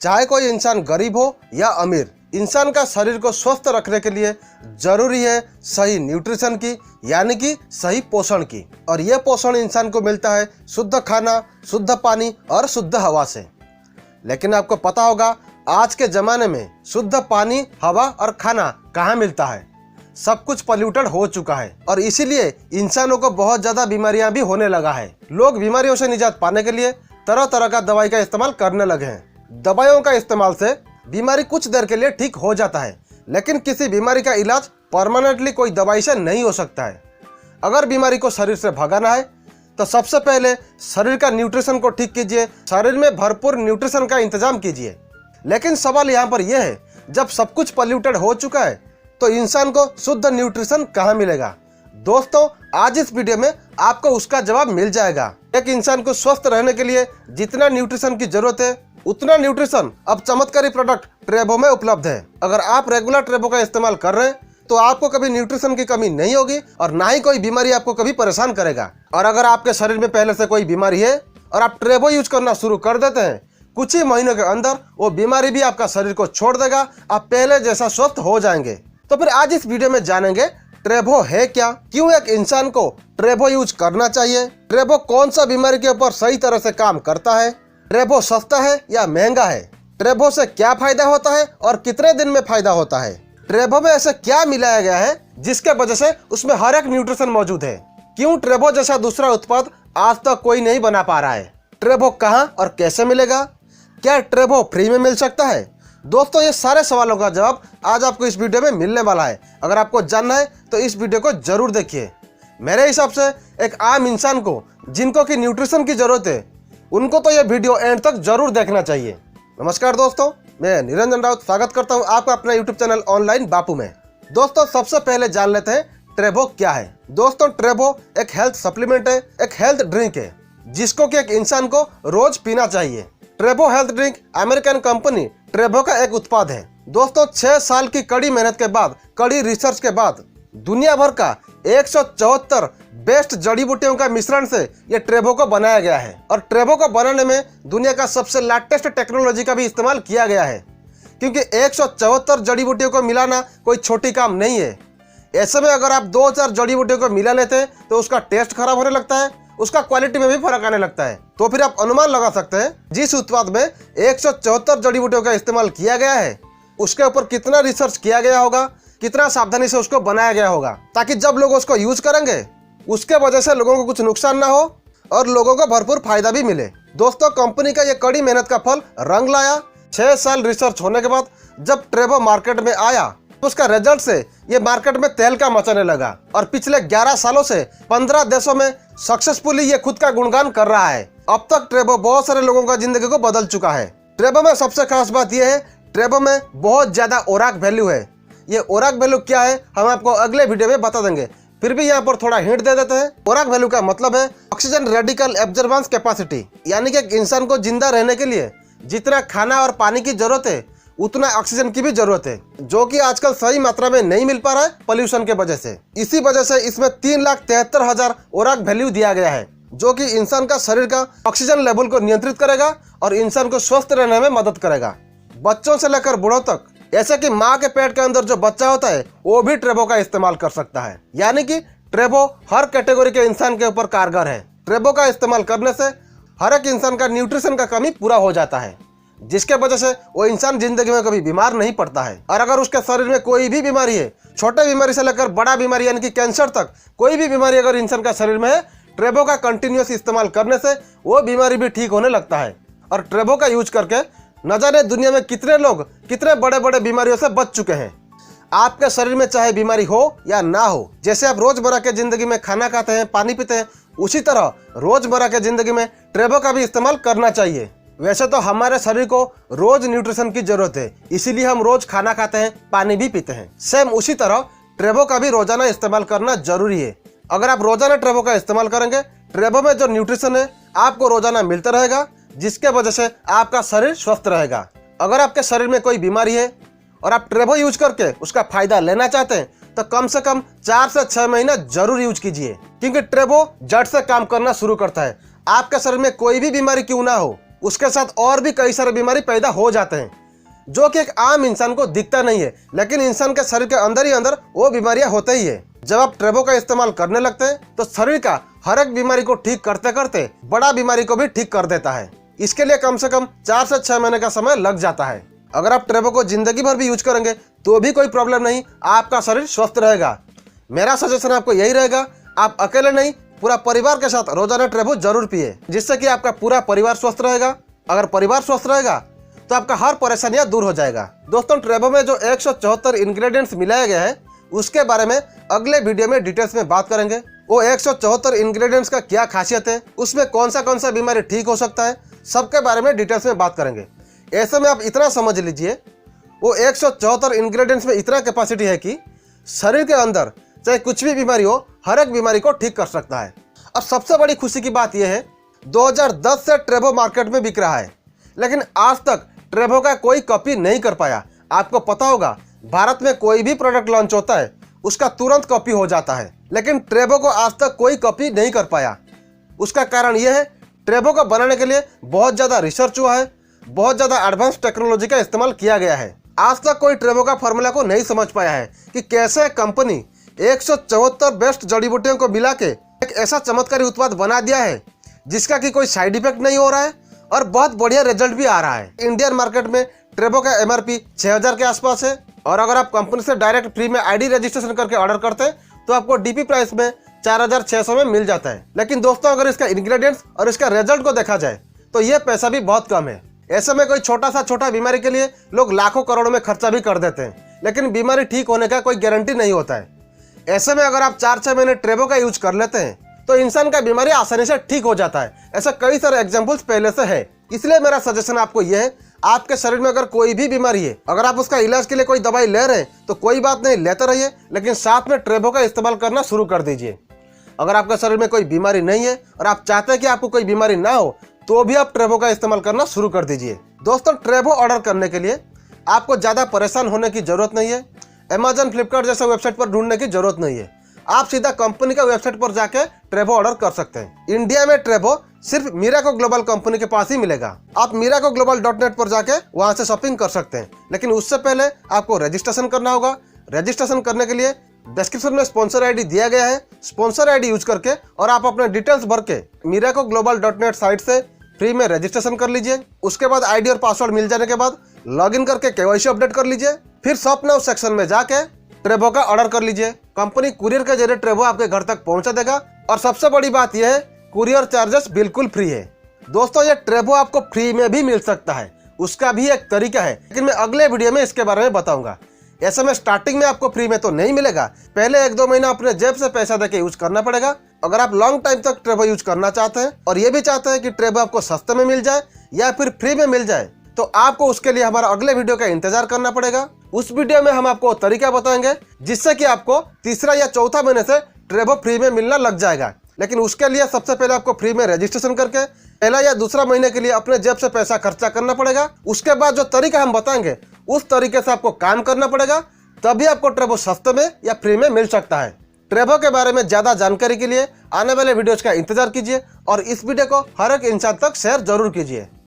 चाहे कोई इंसान गरीब हो या अमीर, इंसान का शरीर को स्वस्थ रखने के लिए जरूरी है सही न्यूट्रिशन की, यानी कि सही पोषण की। और यह पोषण इंसान को मिलता है शुद्ध खाना, शुद्ध पानी और शुद्ध हवा से। लेकिन आपको पता होगा आज के ज़माने में शुद्ध पानी, हवा और खाना कहाँ मिलता है। सब कुछ पॉल्यूटेड हो चुका है और इसीलिए इंसानों को बहुत ज़्यादा बीमारियां भी होने लगा है। लोग बीमारियों से निजात पाने के लिए तरह तरह का दवाई का इस्तेमाल करने लगे हैं। दवाइयों का इस्तेमाल से बीमारी कुछ देर के लिए ठीक हो जाता है, लेकिन किसी बीमारी का इलाज परमानेंटली कोई दवाई से नहीं हो सकता है। अगर बीमारी को शरीर से भगाना है तो सबसे पहले शरीर का न्यूट्रिशन को ठीक कीजिए, शरीर में भरपूर न्यूट्रिशन का इंतजाम कीजिए। लेकिन सवाल यहाँ पर यह है, जब सब कुछ पॉल्यूटेड हो चुका है तो इंसान को शुद्ध न्यूट्रिशन कहाँ मिलेगा? दोस्तों, आज इस वीडियो में आपको उसका जवाब मिल जाएगा। एक इंसान को स्वस्थ रहने के लिए जितना न्यूट्रिशन की जरूरत है उतना न्यूट्रिशन अब चमत्कारी प्रोडक्ट ट्रेबो में उपलब्ध है। अगर आप रेगुलर ट्रेबो का इस्तेमाल कर रहे हैं तो आपको कभी न्यूट्रिशन की कमी नहीं होगी और ना ही कोई बीमारी आपको कभी परेशान करेगा। और अगर आपके शरीर में पहले से कोई बीमारी है और आप ट्रेबो यूज करना शुरू कर देते हैं, कुछ ही महीनों के अंदर वो बीमारी भी आपका शरीर को छोड़ देगा, आप पहले जैसा स्वस्थ हो जाएंगे। तो फिर आज इस वीडियो में जानेंगे ट्रेबो है क्या, क्यों एक इंसान को ट्रेबो यूज करना चाहिए, ट्रेबो कौन सा बीमारी के ऊपर सही तरह से काम करता है, ट्रेबो सस्ता है या महंगा है, ट्रेबो से क्या फायदा होता है और कितने दिन में फायदा होता है, ट्रेबो में ऐसे क्या मिलाया गया है जिसके वजह से उसमें हर एक न्यूट्रिशन मौजूद है, क्यों ट्रेबो जैसा दूसरा उत्पाद आज तक कोई नहीं बना पा रहा है, ट्रेबो कहाँ और कैसे मिलेगा, क्या ट्रेबो फ्री में मिल सकता है। दोस्तों, ये सारे सवालों का जवाब आज आपको इस वीडियो में मिलने वाला है। अगर आपको जानना है तो इस वीडियो को जरूर देखिए। मेरे हिसाब से एक आम इंसान को जिनको की न्यूट्रिशन की जरूरत है उनको तो यह वीडियो एंड तक जरूर देखना चाहिए। नमस्कार दोस्तों, मैं निरंजन राउत स्वागत करता हूं आपका अपना यूट्यूब चैनल ऑनलाइन बापू में। दोस्तों, सबसे पहले जान लेते हैं ट्रेबो क्या है। दोस्तों, ट्रेबो एक हेल्थ सप्लीमेंट है, एक हेल्थ ड्रिंक है जिसको कि एक इंसान को रोज पीना चाहिए। ट्रेबो हेल्थ ड्रिंक अमेरिकन कंपनी ट्रेबो का एक उत्पाद है। दोस्तों, 6 साल की कड़ी मेहनत के बाद, कड़ी रिसर्च के बाद दुनिया भर का 174 बेस्ट जड़ी बूटियों का मिश्रण से ये ट्रेबो को बनाया गया है। और ट्रेबो को बनाने में दुनिया का सबसे लेटेस्ट टेक्नोलॉजी का भी इस्तेमाल किया गया है, क्योंकि 174 जड़ी बूटियों को मिलाना कोई छोटी काम नहीं है। ऐसे में अगर आप 2-4 जड़ी बूटियों को मिला लेते हैं तो उसका टेस्ट खराब होने लगता है, उसका क्वालिटी में भी फर्क आने लगता है। तो फिर आप अनुमान लगा सकते हैं जिस उत्पाद में 174 जड़ी बूटियों का इस्तेमाल किया गया है उसके ऊपर कितना रिसर्च किया गया होगा, कितना सावधानी से उसको बनाया गया होगा, ताकि जब लोग उसको यूज करेंगे उसके वजह से लोगों को कुछ नुकसान ना हो और लोगों को भरपूर फायदा भी मिले। दोस्तों, कंपनी का ये कड़ी मेहनत का फल रंग लाया। 6 साल रिसर्च होने के बाद जब ट्रेबो मार्केट में आया उसका रिजल्ट से ये मार्केट में तेल का मचाने लगा और पिछले 11 सालों से 15 देशों में सक्सेसफुली ये खुद का गुणगान कर रहा है। अब तक ट्रेबो बहुत सारे लोगों का जिंदगी को बदल चुका है। ट्रेबो में सबसे खास बात यह है, ट्रेबो में बहुत ज्यादा ओराक वैल्यू है। ये ओराक वैल्यू क्या है हम आपको अगले वीडियो में बता देंगे, फिर भी यहाँ पर थोड़ा हिंट दे देते हैं। ओराक वैल्यू का मतलब है ऑक्सीजन रेडिकल एब्जॉर्बेंस कैपेसिटी, यानी कि एक इंसान को जिंदा रहने के लिए जितना खाना और पानी की जरूरत है उतना ऑक्सीजन की भी जरूरत है, जो कि आजकल सही मात्रा में नहीं मिल पा रहा है पॉल्यूशन के वजह से। इसी वजह से इसमें 3,73,000 ओराक वैल्यू दिया गया है, जो कि इंसान का शरीर का ऑक्सीजन लेवल को नियंत्रित करेगा और इंसान को स्वस्थ रहने में मदद करेगा। बच्चों से लेकर बूढ़ों तक, ऐसे कि माँ के पेट के अंदर जो बच्चा होता है वो भी ट्रेबो का इस्तेमाल कर सकता है। यानी कि ट्रेबो हर कैटेगरी के इंसान के ऊपर कारगर है। ट्रेबो का इस्तेमाल करने से हर एक इंसान का न्यूट्रिशन का कमी पूरा हो जाता है, जिसके वजह से वो इंसान जिंदगी में कभी बीमार नहीं पड़ता है। और अगर उसके शरीर में कोई भी बीमारी है, छोटे बीमारी से लेकर बड़ा बीमारी यानी कि कैंसर तक, कोई भी बीमारी अगर इंसान का शरीर में है, ट्रेबो का कंटिन्यूस इस्तेमाल करने से वो बीमारी भी ठीक होने लगता है। और ट्रेबो का यूज करके न जाने दुनिया में कितने लोग कितने बड़े बड़े बीमारियों से बच चुके हैं। आपके शरीर में चाहे बीमारी हो या ना हो, जैसे आप रोजमर्रा के जिंदगी में खाना खाते हैं, पानी पीते हैं, उसी तरह रोजमर्रा के जिंदगी में ट्रेबो का भी इस्तेमाल करना चाहिए। वैसे तो हमारे शरीर को रोज न्यूट्रिशन की जरूरत है, इसीलिए हम रोज खाना खाते हैं, पानी भी पीते हैं। सेम उसी तरह ट्रेबो का भी रोजाना इस्तेमाल करना जरूरी है। अगर आप रोजाना ट्रेबो का इस्तेमाल करेंगे, ट्रेबो में जो न्यूट्रिशन है आपको रोजाना मिलता रहेगा, जिसके वजह से आपका शरीर स्वस्थ रहेगा। अगर आपके शरीर में कोई बीमारी है और आप ट्रेबो यूज करके उसका फायदा लेना चाहते हैं तो कम से कम 4 से 6 महीना जरूर यूज कीजिए, क्योंकि ट्रेबो जड़ से काम करना शुरू करता है। आपके शरीर में कोई भी बीमारी क्यों ना हो, उसके साथ और भी कई सारे बीमारी पैदा हो जाते हैं जो कि एक आम इंसान को दिखता नहीं है, लेकिन इंसान के शरीर के अंदर ही अंदर वो बीमारियां होते ही है। जब आप ट्रेबो का इस्तेमाल करने लगते हैं तो शरीर का हर एक बीमारी को ठीक करते करते बड़ा बीमारी को भी ठीक कर देता है। इसके लिए कम से कम 4 से 6 महीने का समय लग जाता है। अगर आप ट्रेबो को जिंदगी भर भी यूज करेंगे तो भी कोई प्रॉब्लम नहीं, आपका शरीर स्वस्थ रहेगा। मेरा सजेशन आपको यही रहेगा, आप अकेले नहीं पूरा परिवार के साथ रोजाना ट्रेबो जरूर पिए, जिससे कि आपका पूरा परिवार स्वस्थ रहेगा। अगर परिवार स्वस्थ रहेगा तो आपका हर परेशानियां दूर हो जाएगा। दोस्तों, ट्रेबो में जो 174 इंग्रेडिएंट्स मिलाया गया है उसके बारे में अगले वीडियो में डिटेल्स में बात करेंगे। वो 174 इंग्रेडिएंट्स का क्या खासियत है, उसमें कौन सा बीमारी ठीक हो सकता है, सबके बारे में डिटेल्स में बात करेंगे। ऐसे में आप इतना समझ लीजिए, वो 174 इंग्रेडिएंट्स में इतना कैपेसिटी है कि शरीर के अंदर चाहे कुछ भी बीमारी हो, हर एक बीमारी को ठीक कर सकता है। और सबसे बड़ी खुशी की बात यह है, 2010 से ट्रेबो मार्केट में बिक रहा है, लेकिन आज तक ट्रेबो का कोई कॉपी नहीं कर पाया। आपको पता होगा, भारत में कोई भी प्रोडक्ट लॉन्च होता है उसका तुरंत कॉपी हो जाता है, लेकिन ट्रेबो को आज तक कोई कॉपी नहीं कर पाया। उसका कारण यह है, ट्रेबो को बनाने के लिए बहुत ज़्यादा रिसर्च हुआ है, बहुत ज़्यादा एडवांस टेक्नोलॉजी का इस्तेमाल किया गया है। आज तक कोई ट्रेबो का फॉर्मूला को नहीं समझ पाया है कि कैसे कंपनी 174 बेस्ट जड़ी बूटियों को मिला के एक ऐसा चमत्कारी उत्पाद बना दिया है जिसका कि कोई साइड इफेक्ट नहीं हो रहा है और बहुत बढ़िया रिजल्ट भी आ रहा है। इंडियन मार्केट में ट्रेबो का MRP 6000 के आसपास है, और अगर आप कंपनी से डायरेक्ट फ्री में ID रजिस्ट्रेशन करके ऑर्डर करते हैं तो आपको DP प्राइस में 4600 में मिल जाता है। लेकिन दोस्तों, अगर इसका इंग्रेडिएंट्स और इसका रिजल्ट को देखा जाए तो ये पैसा भी बहुत कम है। ऐसे में कोई छोटा बीमारी के लिए लोग लाखों करोड़ों में खर्चा भी कर देते हैं, लेकिन बीमारी ठीक होने का कोई गारंटी नहीं होता है। ऐसे में अगर आप 4-6 महीने ट्रेबो का यूज कर लेते हैं तो इंसान का बीमारी आसानी से ठीक हो जाता है। ऐसा कई सारे एग्जांपल्स पहले से है। इसलिए मेरा सजेशन आपको यह है, आपके शरीर में अगर कोई भी बीमारी है, अगर आप उसका इलाज के लिए कोई दवाई ले रहे हैं तो कोई बात नहीं, लेते रहिए, लेकिन साथ में ट्रेबो का इस्तेमाल करना शुरू कर दीजिए। अगर आपके शरीर में कोई बीमारी नहीं है और आप चाहते हैं कि आपको कोई बीमारी ना हो तो भी आप ट्रेबो का इस्तेमाल करना शुरू कर दीजिए। दोस्तों, ट्रेबो ऑर्डर करने के लिए आपको ज़्यादा परेशान होने की जरूरत नहीं है। Amazon, फ्लिपकार्ट जैसे वेबसाइट पर ढूंढने की जरूरत नहीं है। आप सीधा कंपनी का वेबसाइट पर जाके ट्रेबो ऑर्डर कर सकते हैं। इंडिया में ट्रेबो सिर्फ मिराको ग्लोबल कंपनी के पास ही मिलेगा। आप miracoglobal.net पर जाके वहां से शॉपिंग कर सकते हैं, लेकिन उससे पहले आपको रजिस्ट्रेशन करना होगा। रजिस्ट्रेशन करने के लिए डिस्क्रिप्शन में स्पॉन्सर ID दिया गया है। स्पॉन्सर ID यूज करके और आप अपने डिटेल्स भर के miracoglobal.net साइट से फ्री में रजिस्ट्रेशन कर लीजिए। उसके बाद ID और पासवर्ड मिल जाने के बाद लॉगिन करके KYC अपडेट कर लीजिए। फिर शॉप नाउ सेक्शन में जाके ट्रेबो का ऑर्डर कर लीजिए। कंपनी कुरियर के जरिए ट्रेबो आपके घर तक पहुंचा देगा, और सबसे बड़ी बात यह है, कुरियर चार्जेस बिल्कुल फ्री है। दोस्तों, ये ट्रेबो आपको फ्री में भी मिल सकता है, उसका भी एक तरीका है, लेकिन मैं अगले वीडियो में इसके बारे में बताऊंगा। ऐसे में स्टार्टिंग में आपको फ्री में तो नहीं मिलेगा, पहले 1-2 महीना अपने जेब से पैसा देके यूज करना पड़ेगा। अगर आप लॉन्ग टाइम तक ट्रेबो यूज करना चाहते हैं और ये भी चाहते हैं कि ट्रेबो आपको सस्ते में मिल जाए या फिर फ्री में मिल जाए, तो आपको उसके लिए हमारा अगले वीडियो का इंतजार करना पड़ेगा। उस वीडियो में हम आपको तरीका बताएंगे जिससे कि आपको तीसरा या चौथा महीने से ट्रेबो फ्री में मिलना लग जाएगा। लेकिन उसके लिए सबसे पहले आपको फ्री में रजिस्ट्रेशन करके पहला या दूसरा महीने के लिए अपने जेब से पैसा खर्चा करना पड़ेगा। उसके बाद जो तरीका हम बताएंगे उस तरीके से आपको काम करना पड़ेगा, तभी आपको ट्रेबो सस्ते में या फ्री में मिल सकता है। ट्रेबो के बारे में ज्यादा जानकारी के लिए आने वाले वीडियोज का इंतजार कीजिए और इस वीडियो को हर एक इंसान तक शेयर जरूर कीजिए।